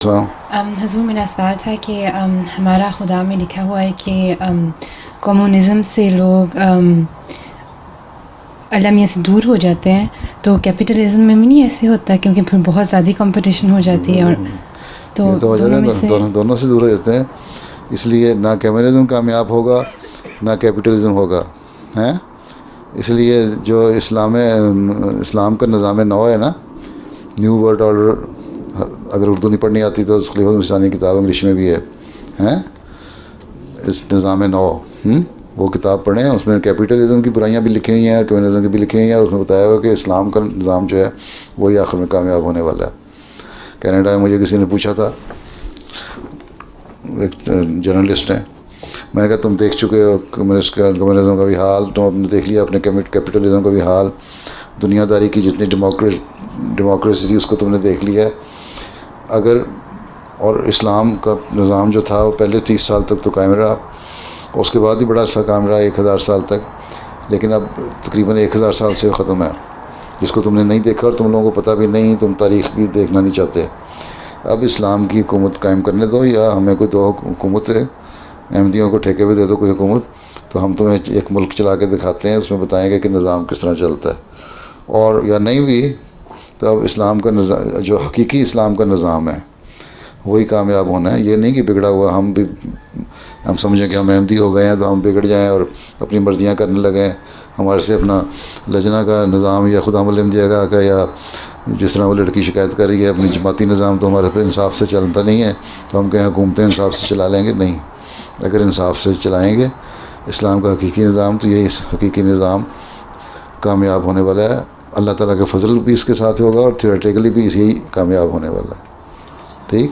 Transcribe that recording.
حضور میرا سوال تھا کہ ہمارا خدا میں لکھا ہوا ہے کہ کمیونزم سے لوگ المیہ سے دور ہو جاتے ہیں، تو کیپٹلزم میں بھی نہیں ایسے ہوتا کیونکہ پھر بہت زیادہ کمپٹیشن ہو جاتی ہے، اور تو دونوں سے دور ہو جاتے ہیں. اس لیے نہ کمیونزم کامیاب ہوگا نہ کیپٹلزم ہوگا ہیں. اس لیے جو اسلام کا نظام نو ہے نا، نیو ورلڈ آرڈر، اگر اردو نہیں پڑھنی آتی تو خلیفہ المسیح کی کتاب انگلش میں بھی ہے ہیں اس نظام نو. وہ کتاب پڑھیں، اس میں کیپٹلزم کی برائیاں بھی لکھی ہوئی ہیں اور کمیونزم کی بھی لکھی ہوئی ہیں، اور اس میں بتایا ہوا کہ اسلام کا نظام جو ہے وہی آخر میں کامیاب ہونے والا ہے. کینیڈا میں مجھے کسی نے پوچھا تھا، ایک جرنلسٹ نے، میں نے کہا تم دیکھ چکے ہو کمیونزم کا بھی حال، تم اپنے دیکھ لیا اپنے کیپٹلزم کا بھی حال، دنیا داری کی جتنی ڈیموکریسی تھی اس کو تم نے دیکھ لیا ہے. اگر اور اسلام کا نظام جو تھا وہ پہلے 30 سال تک تو قائم رہا، اس کے بعد بھی بڑا عرصہ قائم رہا 1000 سال تک، لیکن اب تقریباً 1000 سال سے ختم ہے، جس کو تم نے نہیں دیکھا اور تم لوگوں کو پتہ بھی نہیں، تم تاریخ بھی دیکھنا نہیں چاہتے. اب اسلام کی حکومت قائم کرنے دو، یا ہمیں کوئی دو حکومت احمدیوں کو ٹھیکے پہ دے دو کوئی حکومت، تو ہم تمہیں ایک ملک چلا کے دکھاتے ہیں، اس میں بتائیں گے کہ نظام کس طرح چلتا ہے. اور یا نہیں بھی تو اب اسلام کا نظام، جو حقیقی اسلام کا نظام ہے وہی کامیاب ہونا ہے. یہ نہیں کہ بگڑا ہوا ہم سمجھیں کہ ہم احمدی ہو گئے ہیں تو ہم بگڑ جائیں اور اپنی مرضیاں کرنے لگیں. ہمارے سے اپنا لجنہ کا نظام یا خدا ملم جگہ کا، یا جس طرح وہ لڑکی شکایت کر رہی ہے اپنی جماعتی نظام تو ہمارے پہ انصاف سے چلتا نہیں ہے، تو ہم کہیں حکومتیں انصاف سے چلا لیں گے. نہیں، اگر انصاف سے چلائیں گے اسلام کا حقیقی نظام تو یہی حقیقی نظام کامیاب ہونے والا ہے. اللہ تعالیٰ کا فضل بھی اس کے ساتھ ہوگا اور تھیوریٹیکلی بھی یہی کامیاب ہونے والا ہے. ٹھیک.